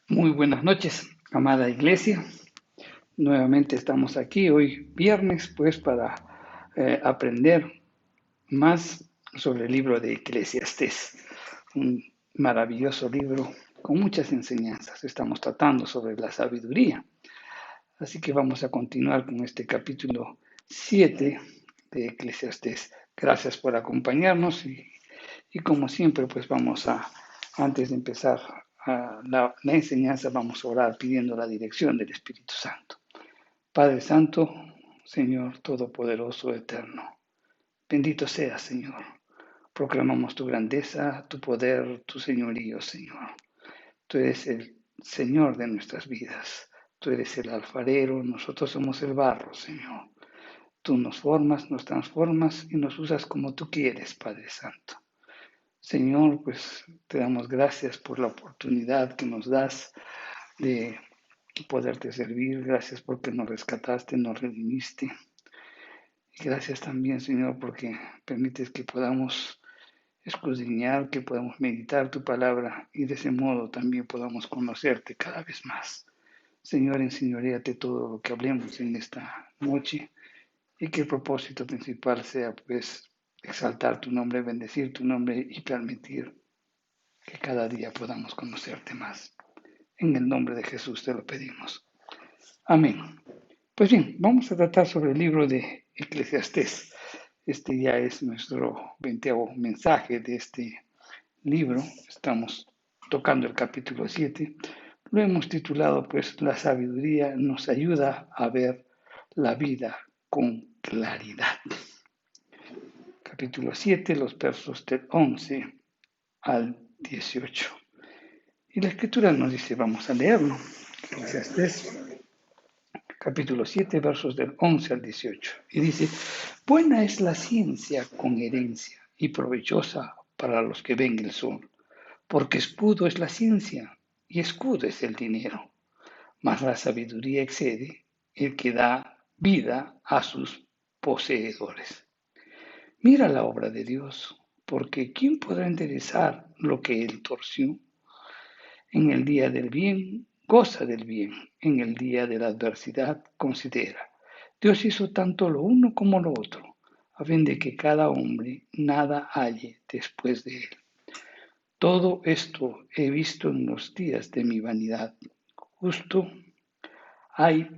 Muy buenas noches, amada iglesia. Nuevamente estamos aquí hoy viernes, pues, para aprender más sobre el libro de Eclesiastés, un maravilloso libro con muchas enseñanzas. Estamos tratando sobre la sabiduría, así que vamos a continuar con este capítulo 7 de Eclesiastés. Gracias por acompañarnos y como siempre, pues antes de empezar la enseñanza, vamos a orar pidiendo la dirección del Espíritu Santo. Padre Santo, Señor Todopoderoso, Eterno, bendito seas, Señor. Proclamamos tu grandeza, tu poder, tu señorío, Señor. Tú eres el Señor de nuestras vidas. Tú eres el alfarero, nosotros somos el barro, Señor. Tú nos formas, nos transformas y nos usas como tú quieres, Padre Santo. Señor, pues te damos gracias por la oportunidad que nos das de poderte servir. Gracias porque nos rescataste, nos redimiste. Y gracias también, Señor, porque permites que podamos escudriñar, que podamos meditar tu palabra y de ese modo también podamos conocerte cada vez más. Señor, enseñoréate todo lo que hablemos en esta noche y que el propósito principal sea, pues, exaltar tu nombre, bendecir tu nombre y permitir que cada día podamos conocerte más. En el nombre de Jesús te lo pedimos. Amén. Pues bien, vamos a tratar sobre el libro de Eclesiastés. Este ya es nuestro 20º mensaje de este libro. Estamos tocando el capítulo 7. Lo hemos titulado, pues, La sabiduría nos ayuda a ver la vida con claridad. Capítulo 7, los versos del 11 al 18. Y la escritura nos dice, vamos a leerlo. Eclesiastés, capítulo 7, versos del 11 al 18. Y dice, buena es la ciencia con herencia y provechosa para los que ven el sol, porque escudo es la ciencia y escudo es el dinero. Mas la sabiduría excede el que da vida a sus poseedores. Mira la obra de Dios, porque ¿quién podrá enderezar lo que él torció? En el día del bien, goza del bien. En el día de la adversidad, considera. Dios hizo tanto lo uno como lo otro, a fin de que cada hombre nada halle después de él. Todo esto he visto en los días de mi vanidad. Justo hay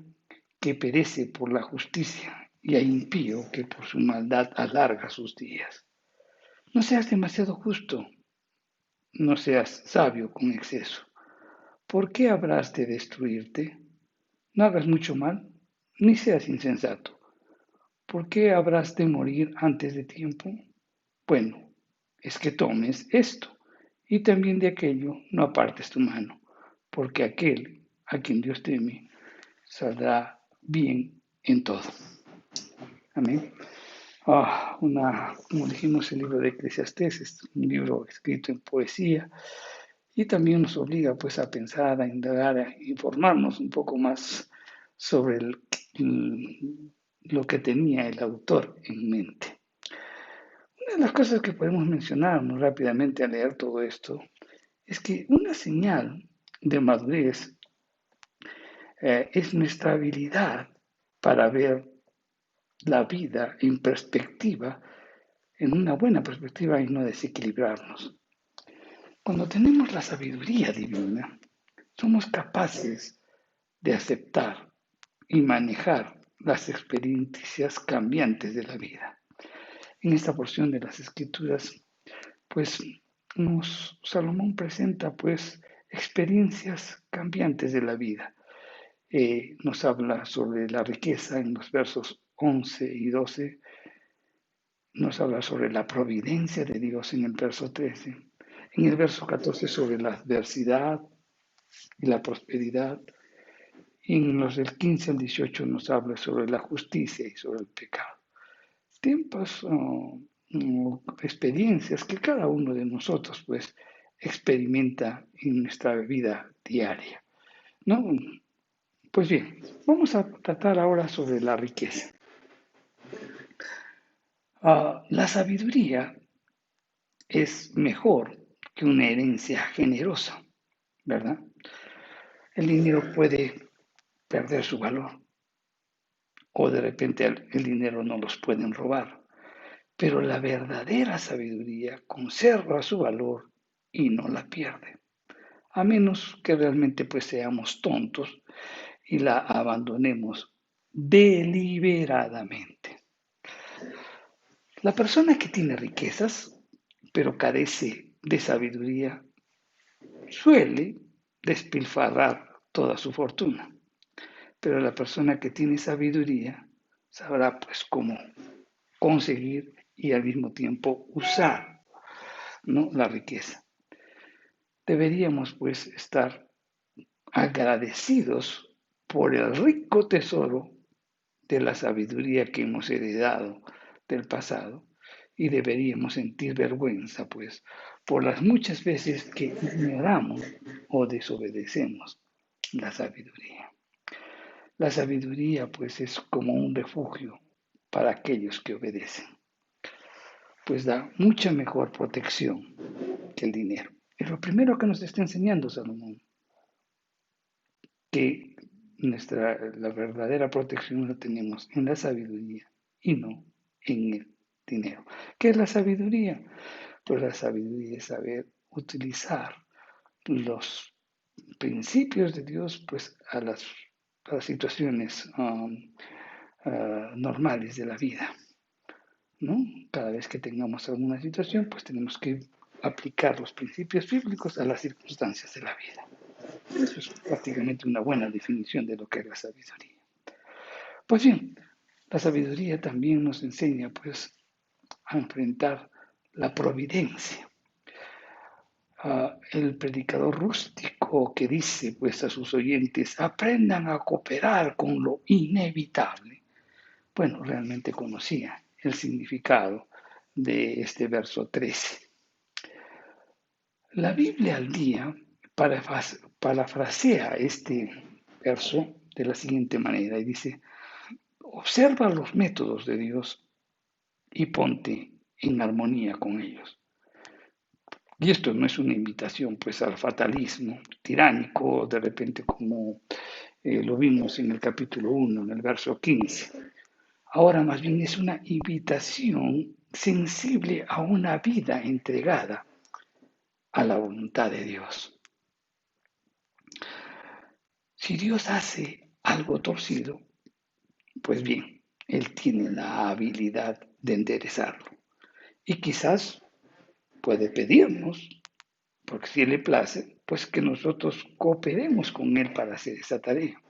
que perece por la justicia, y hay impío que por su maldad alarga sus días. No seas demasiado justo, no seas sabio con exceso. ¿Por qué habrás de destruirte? No hagas mucho mal, ni seas insensato. ¿Por qué habrás de morir antes de tiempo? Bueno, es que tomes esto, y también de aquello no apartes tu mano, porque aquel a quien Dios teme saldrá bien en todo. Amén. Como dijimos, el libro de Eclesiastés es un libro escrito en poesía y también nos obliga, pues, a pensar, a indagar, a informarnos un poco más sobre lo que tenía el autor en mente. Una de las cosas que podemos mencionar muy rápidamente al leer todo esto es que una señal de madurez es nuestra habilidad para ver la vida en perspectiva, en una buena perspectiva y no desequilibrarnos. Cuando tenemos la sabiduría divina, somos capaces de aceptar y manejar las experiencias cambiantes de la vida. En esta porción de las Escrituras, pues Salomón presenta, pues, experiencias cambiantes de la vida. Nos habla sobre la riqueza en los versos 11 y 12, nos habla sobre la providencia de Dios en el verso 13, en el verso 14 sobre la adversidad y la prosperidad, y en los del 15 al 18 nos habla sobre la justicia y sobre el pecado. Tiempos experiencias que cada uno de nosotros, pues, experimenta en nuestra vida diaria, ¿no? Pues bien, vamos a tratar ahora sobre la riqueza. La sabiduría es mejor que una herencia generosa, ¿verdad? el dinero puede perder su valor o de repente el dinero no los pueden robar. Pero la verdadera sabiduría conserva su valor y no la pierde, a menos que realmente pues seamos tontos y la abandonemos deliberadamente. La persona que tiene riquezas, pero carece de sabiduría, suele despilfarrar toda su fortuna. Pero la persona que tiene sabiduría sabrá pues cómo conseguir y al mismo tiempo usar, ¿no?, la riqueza. Deberíamos pues estar agradecidos por el rico tesoro de la sabiduría que hemos heredado del pasado y deberíamos sentir vergüenza pues por las muchas veces que ignoramos o desobedecemos la sabiduría. La sabiduría pues es como un refugio para aquellos que obedecen, pues da mucha mejor protección que el dinero. Es lo primero que nos está enseñando Salomón, que la verdadera protección la tenemos en la sabiduría y no en el dinero. ¿Qué es la sabiduría? Pues la sabiduría es saber utilizar los principios de Dios pues a las situaciones normales de la vida, ¿no? Cada vez que tengamos alguna situación, pues tenemos que aplicar los principios bíblicos a las circunstancias de la vida. Eso es prácticamente una buena definición de lo que es la sabiduría. Pues bien, la sabiduría también nos enseña pues a enfrentar la providencia. El predicador rústico que dice pues a sus oyentes, aprendan a cooperar con lo inevitable. Bueno, realmente conocía el significado de este verso 13. La Biblia al día parafrasea este verso de la siguiente manera y dice, observa los métodos de Dios y ponte en armonía con ellos. Y esto no es una invitación pues al fatalismo tiránico, de repente como lo vimos en el capítulo 1, en el verso 15. Ahora más bien es una invitación sensible a una vida entregada a la voluntad de Dios. Si Dios hace algo torcido, pues bien, Él tiene la habilidad de enderezarlo. Y quizás puede pedirnos, porque si le place, pues que nosotros cooperemos con Él para hacer esa tarea.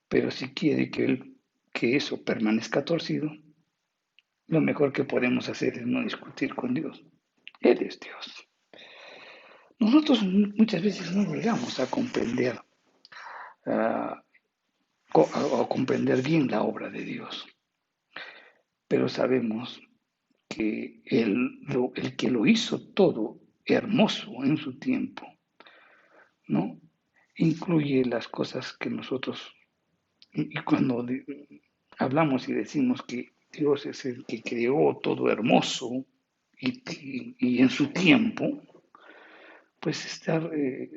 Pero si quiere que eso permanezca torcido, lo mejor que podemos hacer es no discutir con Dios. Él es Dios. Nosotros muchas veces no llegamos a comprender uh, o comprender bien la obra de Dios, pero sabemos que el que lo hizo todo hermoso en su tiempo, ¿no? Incluye las cosas que nosotros, y cuando hablamos y decimos que Dios es el que creó todo hermoso y en su tiempo, pues está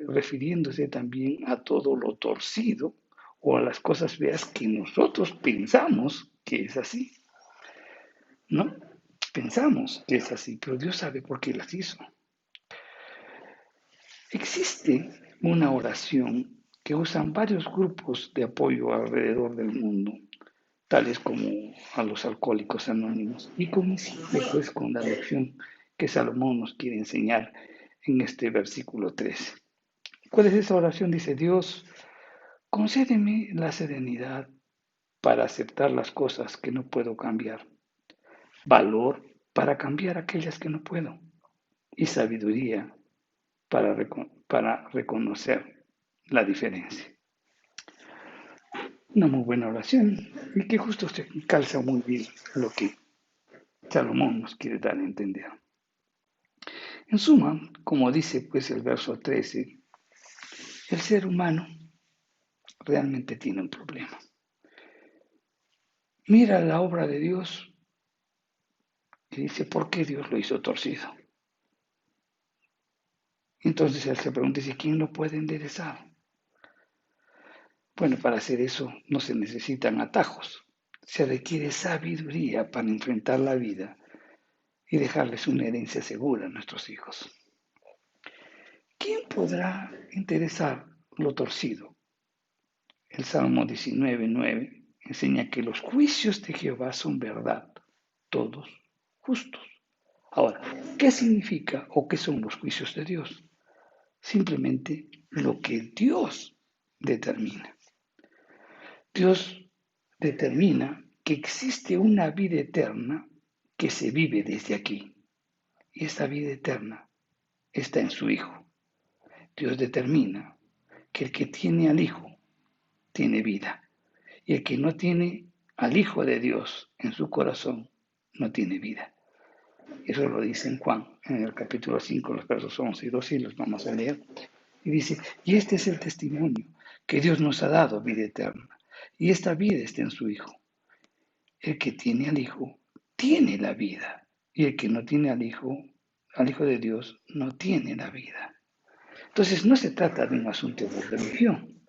refiriéndose también a todo lo torcido o a las cosas feas que nosotros pensamos que es así, ¿no? Pensamos que es así, pero Dios sabe por qué las hizo. Existe una oración que usan varios grupos de apoyo alrededor del mundo, tales como a los alcohólicos anónimos, y coincide pues con la lección que Salomón nos quiere enseñar en este versículo 13. ¿Cuál es esa oración? Dice, Dios, concédeme la serenidad para aceptar las cosas que no puedo cambiar, valor para cambiar aquellas que no puedo y sabiduría para reconocer la diferencia. Una muy buena oración y que justo se calza muy bien lo que Salomón nos quiere dar a entender. En suma, como dice pues el verso 13, el ser humano realmente tiene un problema. Mira la obra de Dios y dice, ¿por qué Dios lo hizo torcido? Entonces él se pregunta, ¿quién lo puede enderezar? Bueno, para hacer eso no se necesitan atajos. Se requiere sabiduría para enfrentar la vida y dejarles una herencia segura a nuestros hijos. ¿Quién podrá interesar lo torcido? El Salmo 19:9 enseña que los juicios de Jehová son verdad, todos justos. Ahora, ¿qué significa o qué son los juicios de Dios? Simplemente lo que Dios determina. Dios determina que existe una vida eterna que se vive desde aquí. Y esta vida eterna está en su Hijo. Dios determina que el que tiene al Hijo tiene vida. Y el que no tiene al Hijo de Dios en su corazón no tiene vida. Eso lo dice en Juan, en el capítulo 5, los versos 11 y 12, y los vamos a leer. Y dice, y este es el testimonio, que Dios nos ha dado vida eterna, y esta vida está en su Hijo. El que tiene al Hijo, tiene la vida, y el que no tiene al Hijo de Dios, no tiene la vida. Entonces no se trata de un asunto de religión,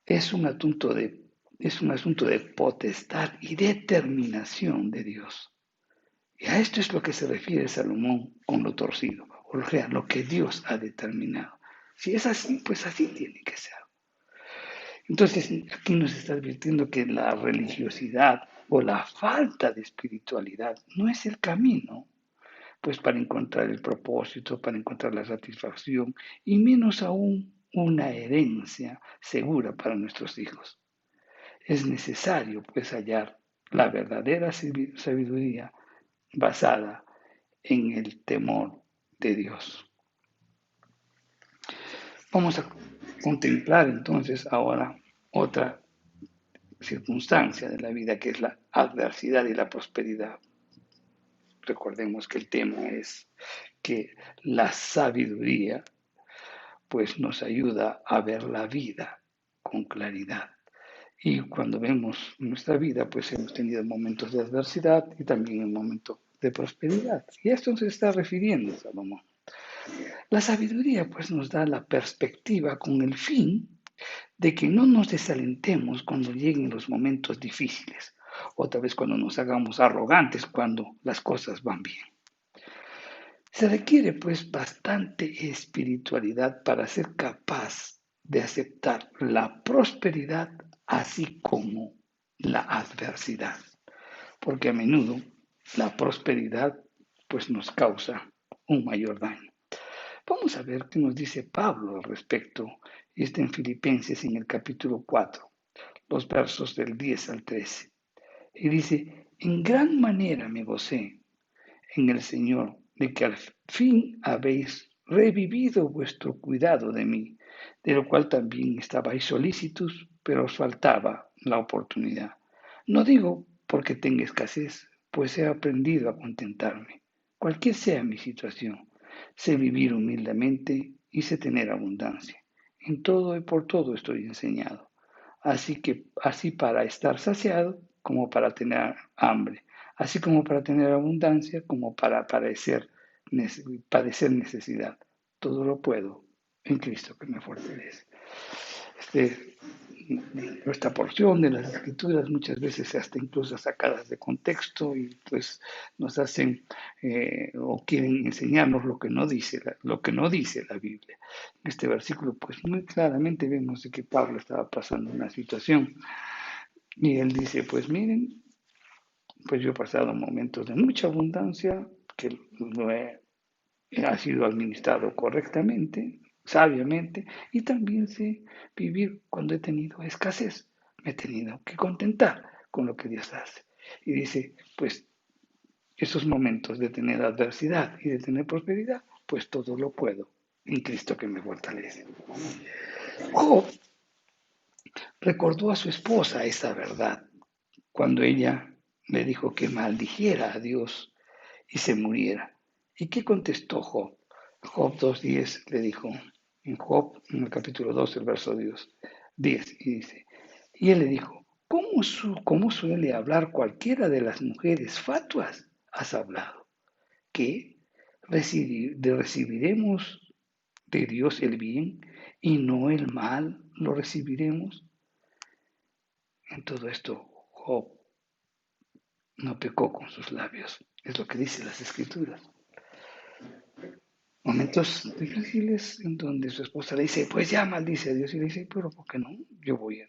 es un asunto de potestad y determinación de Dios. Y a esto es lo que se refiere Salomón con lo torcido, o sea, lo que Dios ha determinado. Si es así, pues así tiene que ser. Entonces, aquí nos está advirtiendo que la religiosidad o la falta de espiritualidad no es el camino, pues para encontrar el propósito, para encontrar la satisfacción y menos aún una herencia segura para nuestros hijos. Es necesario, pues, hallar la verdadera sabiduría basada en el temor de Dios. Vamos a contemplar entonces ahora otra circunstancia de la vida que es la adversidad y la prosperidad. Recordemos que el tema es que la sabiduría pues nos ayuda a ver la vida con claridad. Y cuando vemos nuestra vida, pues hemos tenido momentos de adversidad y también un momento de prosperidad. Y a esto se está refiriendo Salomón. La sabiduría pues nos da la perspectiva con el fin de que no nos desalentemos cuando lleguen los momentos difíciles, otra vez cuando nos hagamos arrogantes cuando las cosas van bien. Se requiere pues bastante espiritualidad para ser capaz de aceptar la prosperidad así como la adversidad, porque a menudo la prosperidad pues nos causa un mayor daño. Vamos a ver qué nos dice Pablo al respecto, y está en Filipenses en el capítulo 4, los versos del 10 al 13. Y dice, en gran manera me gocé en el Señor de que al fin habéis revivido vuestro cuidado de mí, de lo cual también estabais solícitos, pero os faltaba la oportunidad. No digo porque tenga escasez, pues he aprendido a contentarme, cualquier sea mi situación. Sé vivir humildemente y sé tener abundancia. En todo y por todo estoy enseñado. Así para estar saciado como para tener hambre, así como para tener abundancia como para padecer necesidad. Todo lo puedo en Cristo que me fortalece. Esta porción de las escrituras muchas veces hasta incluso sacadas de contexto y pues nos hacen o quieren enseñarnos lo que no dice la Biblia. En este versículo pues muy claramente vemos de que Pablo estaba pasando una situación y él dice pues miren, pues yo he pasado momentos de mucha abundancia que ha sido administrado correctamente, sabiamente, y también sé vivir cuando he tenido escasez. Me he tenido que contentar con lo que Dios hace. Y dice, pues esos momentos de tener adversidad y de tener prosperidad, pues todo lo puedo en Cristo que me fortalece. Job recordó a su esposa esa verdad cuando ella le dijo que maldijera a Dios y se muriera. ¿Y qué contestó Job? Job 2:10 le dijo, en el capítulo 2, el verso 10, y dice, y él le dijo, ¿cómo suele hablar cualquiera de las mujeres fatuas? Has hablado, que recibiremos de Dios el bien y no el mal lo recibiremos. En todo esto, Job no pecó con sus labios. Es lo que dicen las Escrituras. Momentos difíciles en donde su esposa le dice, pues ya maldice a Dios. Y le dice, pero ¿por qué no?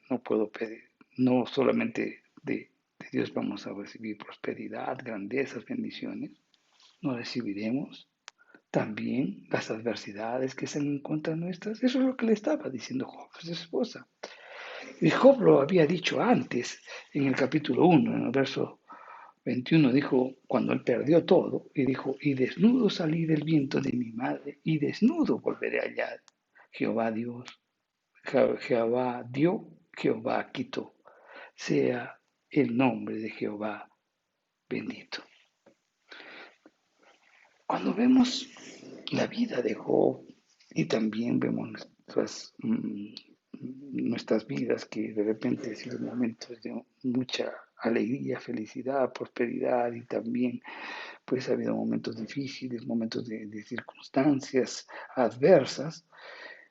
No puedo pedir. No solamente de Dios vamos a recibir prosperidad, grandezas, bendiciones. No recibiremos también las adversidades que sean en contra nuestras. Eso es lo que le estaba diciendo Job a su esposa. Y Job lo había dicho antes, en el capítulo 1, en el verso 21, dijo, cuando él perdió todo, y dijo, y desnudo salí del viento de mi madre, y desnudo volveré allá. Jehová Dios, Jehová dio, Jehová quitó. Sea el nombre de Jehová bendito. Cuando vemos la vida de Job y también vemos nuestras vidas que de repente han sido momentos de mucha alegría, felicidad, prosperidad y también pues ha habido momentos difíciles, momentos de circunstancias adversas.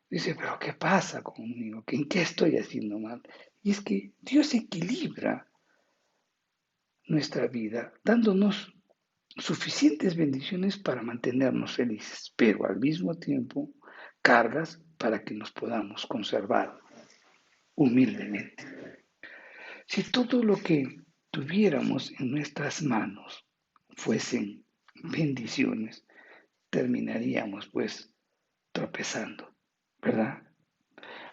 Dice, pero ¿qué pasa conmigo? ¿En qué estoy haciendo mal? Y es que Dios equilibra nuestra vida dándonos suficientes bendiciones para mantenernos felices, pero al mismo tiempo cargas para que nos podamos conservar humildemente. Si todo lo que tuviéramos en nuestras manos fuesen bendiciones, terminaríamos pues tropezando, ¿verdad?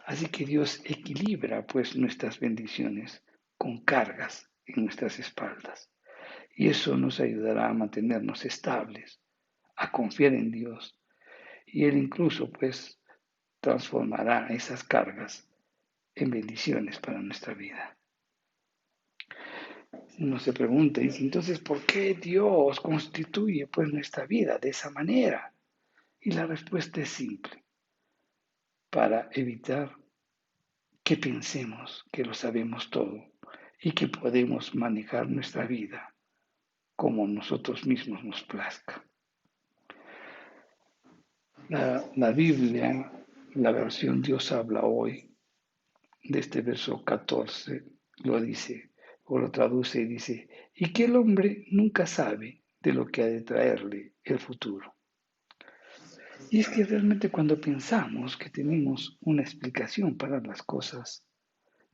Así que Dios equilibra pues nuestras bendiciones con cargas en nuestras espaldas. Y eso nos ayudará a mantenernos estables, a confiar en Dios. Y Él incluso pues transformará esas cargas en bendiciones para nuestra vida. Uno se pregunta, y dice, entonces, ¿por qué Dios constituye pues nuestra vida de esa manera? Y la respuesta es simple, para evitar que pensemos que lo sabemos todo y que podemos manejar nuestra vida como nosotros mismos nos plazca. La Biblia, la versión Dios habla hoy, de este verso 14, lo dice, o lo traduce y dice, y que el hombre nunca sabe de lo que ha de traerle el futuro. Y es que realmente cuando pensamos que tenemos una explicación para las cosas,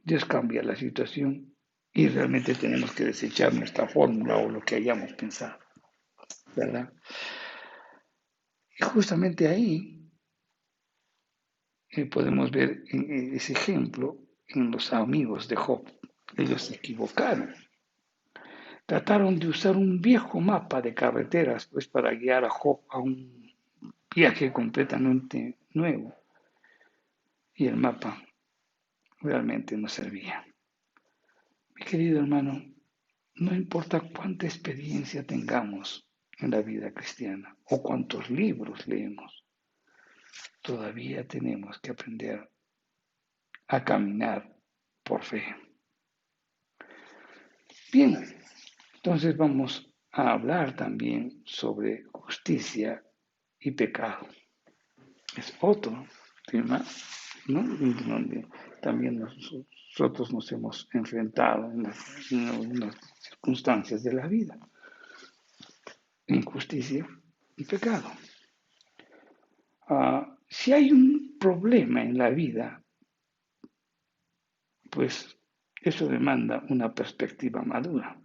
Dios cambia la situación y realmente tenemos que desechar nuestra fórmula o lo que hayamos pensado, ¿verdad? Y justamente ahí podemos ver ese ejemplo en los amigos de Job. Ellos se equivocaron. Trataron de usar un viejo mapa de carreteras pues, para guiar a Job a un viaje completamente nuevo. Y el mapa realmente no servía. Mi querido hermano, no importa cuánta experiencia tengamos en la vida cristiana o cuántos libros leemos, todavía tenemos que aprender a caminar por fe. Bien, entonces vamos a hablar también sobre justicia y pecado. Es otro tema, ¿no? Donde también nosotros nos hemos enfrentado en algunas circunstancias de la vida. Injusticia y pecado. Si hay un problema en la vida, pues eso demanda una perspectiva madura.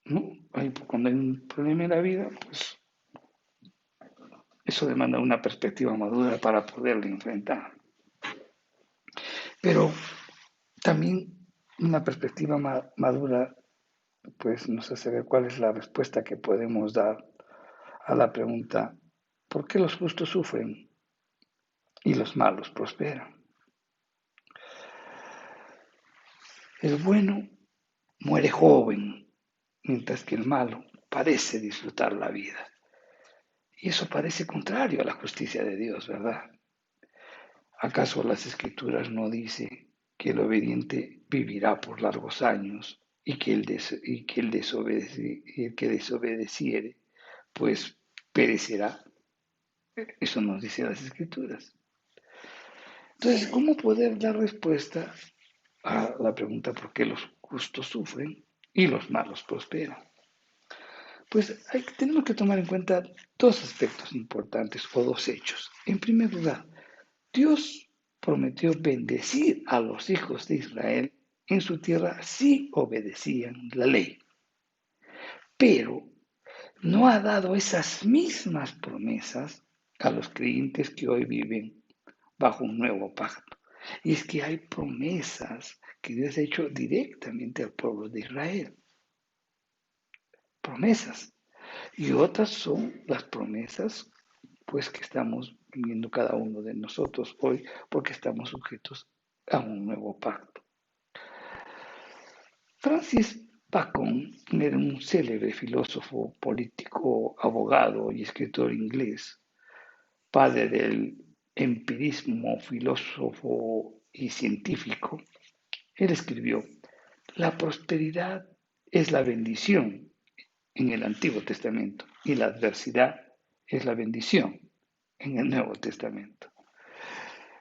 ¿No? Cuando hay un problema en la vida, pues eso demanda una perspectiva madura para poderlo enfrentar. Pero también una perspectiva madura pues nos hace ver cuál es la respuesta que podemos dar a la pregunta, ¿por qué los justos sufren y los malos prosperan? El bueno muere joven, mientras que el malo parece disfrutar la vida. Y eso parece contrario a la justicia de Dios, ¿verdad? ¿Acaso las Escrituras no dicen que el obediente vivirá por largos años y que el que desobedeciere, pues perecerá? Eso nos dice las Escrituras. Entonces, ¿cómo poder dar respuesta a la pregunta por qué los justos sufren y los malos prosperan? Pues tenemos que tomar en cuenta dos aspectos importantes o dos hechos. En primer lugar, Dios prometió bendecir a los hijos de Israel en su tierra si obedecían la ley, pero no ha dado esas mismas promesas a los creyentes que hoy viven bajo un nuevo pacto. Y es que hay promesas que Dios ha hecho directamente al pueblo de Israel. Promesas. Y otras son las promesas pues que estamos viviendo cada uno de nosotros hoy porque estamos sujetos a un nuevo pacto. Francis Bacon era un célebre filósofo, político, abogado y escritor inglés, padre del empirismo, filósofo y científico. Él escribió, la prosperidad es la bendición en el Antiguo Testamento y la adversidad es la bendición en el Nuevo Testamento.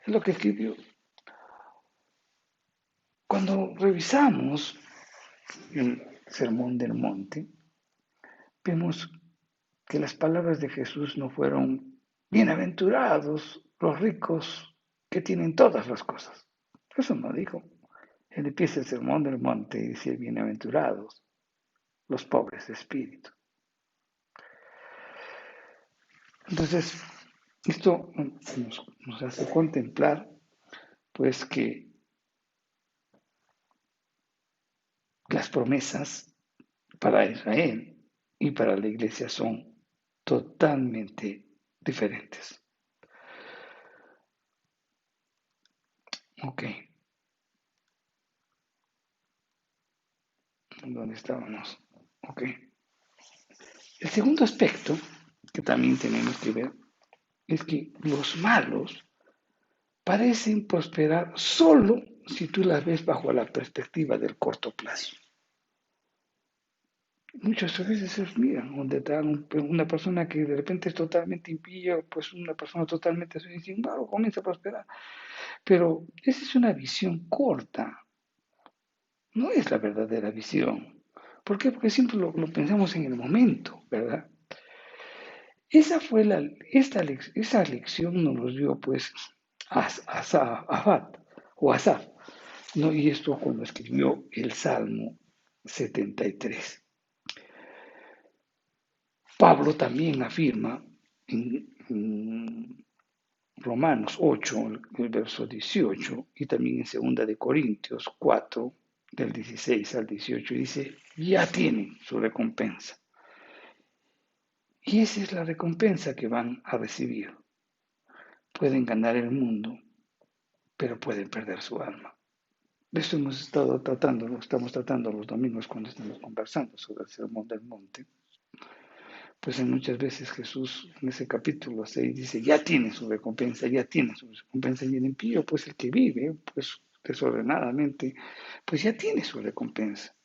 Es lo que escribió. Cuando revisamos el Sermón del Monte, vemos que las palabras de Jesús no fueron bienaventurados los ricos que tienen todas las cosas. Eso no dijo. Él empieza el Sermón del Monte y dice, bienaventurados los pobres de espíritu. Entonces, esto nos hace contemplar, pues, que las promesas para Israel y para la iglesia son totalmente diferentes. Ok, ¿dónde estábamos? Ok. El segundo aspecto que también tenemos que ver es que los malos parecen prosperar solo si tú las ves bajo la perspectiva del corto plazo. Muchas veces es, mira, donde te dan una persona que de repente es totalmente impía, pues una persona totalmente sin embargo comienza a prosperar. Pero esa es una visión corta, no es la verdadera visión. ¿Por qué? Porque siempre lo pensamos en el momento, ¿verdad? Esa lección nos lo dio pues Asaf, ¿no? Y esto cuando escribió el Salmo 73. Pablo también afirma en Romanos 8, el verso 18, y también en 2 de Corintios 4, del 16 al 18, dice, ya tienen su recompensa. Y esa es la recompensa que van a recibir. Pueden ganar el mundo, pero pueden perder su alma. De eso estamos tratando los domingos cuando estamos conversando sobre el Sermón del Monte. Pues muchas veces Jesús en ese capítulo 6 dice, ya tiene su recompensa, ya tiene su recompensa. Y el impío, pues el que vive, pues desordenadamente, pues ya tiene su recompensa.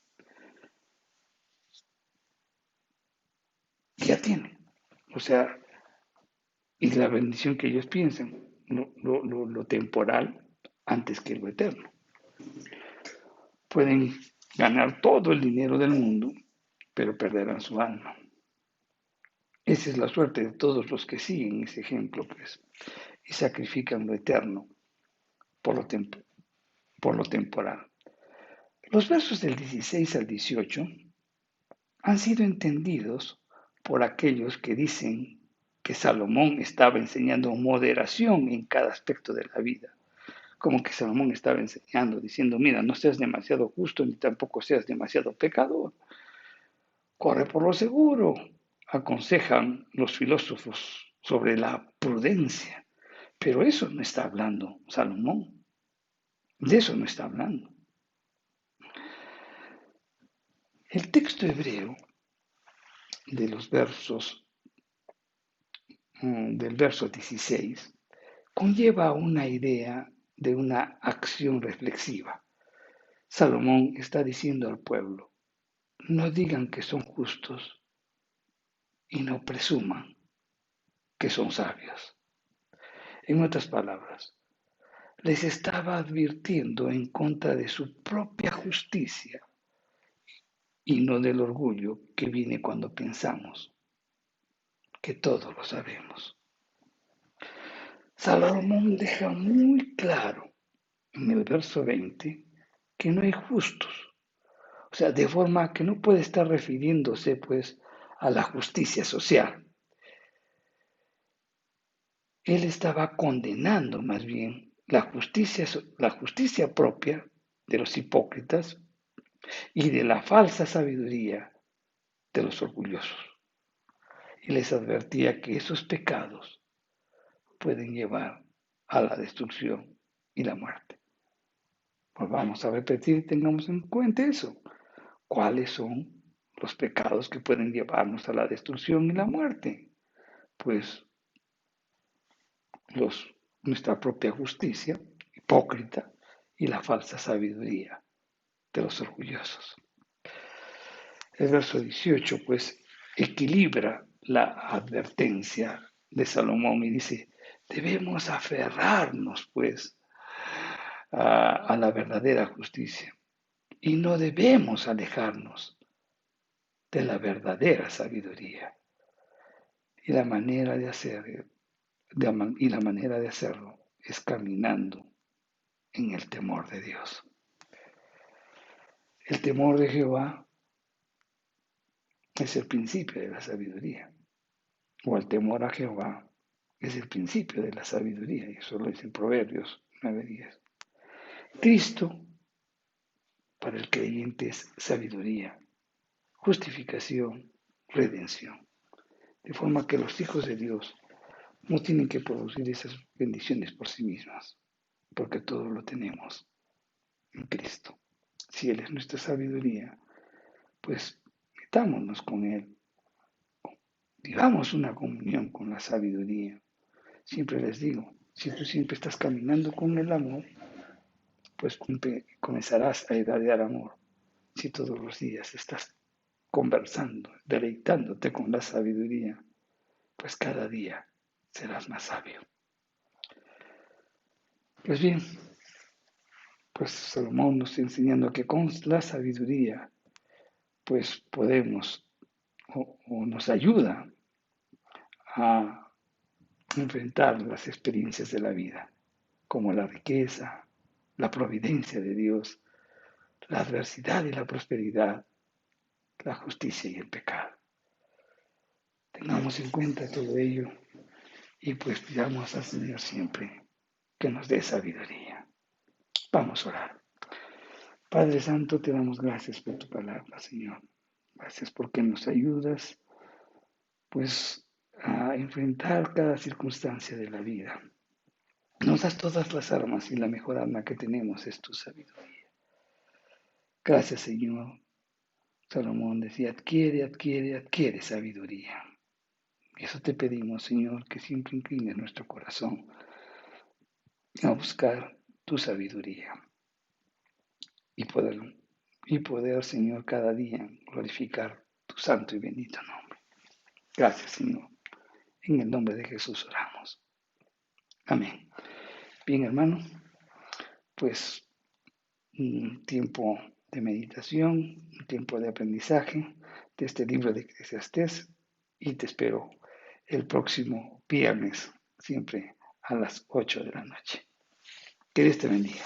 Ya tiene. O sea, y la bendición que ellos piensan, lo temporal antes que lo eterno. Pueden ganar todo el dinero del mundo, pero perderán su alma. Esa es la suerte de todos los que siguen ese ejemplo, pues, y sacrifican lo eterno por lo temporal. Los versos del 16 al 18 han sido entendidos por aquellos que dicen que Salomón estaba enseñando moderación en cada aspecto de la vida. Como que Salomón estaba enseñando, diciendo, mira, no seas demasiado justo ni tampoco seas demasiado pecador. Corre por lo seguro, aconsejan los filósofos sobre la prudencia. Pero eso no está hablando Salomón. De eso no está hablando. El texto hebreo de los versos del verso 16 conlleva una idea de una acción reflexiva. Salomón está diciendo al pueblo, no digan que son justos y no presuman, que son sabios. En otras palabras, les estaba advirtiendo en contra de su propia justicia y no del orgullo que viene cuando pensamos que todo lo sabemos. Salomón deja muy claro en el verso 20 que no hay justos, o sea, de forma que no puede estar refiriéndose pues a la justicia social. Él estaba condenando más bien la justicia propia de los hipócritas y de la falsa sabiduría de los orgullosos. Y les advertía que esos pecados pueden llevar a la destrucción y la muerte. Pues vamos a repetir y tengamos en cuenta eso. ¿Cuáles son los pecados que pueden llevarnos a la destrucción y la muerte? Pues nuestra propia justicia hipócrita y la falsa sabiduría de los orgullosos. El verso 18 pues equilibra la advertencia de Salomón y dice, debemos aferrarnos pues a la verdadera justicia y no debemos alejarnos de la verdadera sabiduría. Y la manera de hacerlo es caminando en el temor de Dios. El temor de Jehová es el principio de la sabiduría, o el temor a Jehová es el principio de la sabiduría, y eso lo dice en Proverbios 9:10. Cristo para el creyente es sabiduría, justificación, redención, de forma que los hijos de Dios no tienen que producir esas bendiciones por sí mismas, porque todo lo tenemos en Cristo. Si Él es nuestra sabiduría, pues metámonos con Él, vivamos una comunión con la sabiduría. Siempre les digo, si tú siempre estás caminando con el amor, pues comenzarás a irradiar amor. Si todos los días estás conversando, deleitándote con la sabiduría, pues cada día serás más sabio. Pues bien, pues Salomón nos está enseñando que con la sabiduría, pues podemos o nos ayuda a enfrentar las experiencias de la vida, como la riqueza, la providencia de Dios, la adversidad y la prosperidad, la justicia y el pecado. Tengamos en cuenta todo ello y pues pidamos al Señor siempre que nos dé sabiduría. Vamos a orar. Padre Santo, te damos gracias por tu palabra, Señor. Gracias porque nos ayudas pues a enfrentar cada circunstancia de la vida. Nos das todas las armas y la mejor arma que tenemos es tu sabiduría. Gracias, Señor. Salomón decía, adquiere sabiduría. Y eso te pedimos, Señor, que siempre inclines nuestro corazón a buscar tu sabiduría y poder, Señor, cada día glorificar tu santo y bendito nombre. Gracias, Señor. En el nombre de Jesús oramos. Amén. Bien, hermano, pues un tiempo de meditación, un tiempo de aprendizaje de este libro de Eclesiastés y te espero el próximo viernes, siempre a las 8 de la noche. Que Dios te bendiga.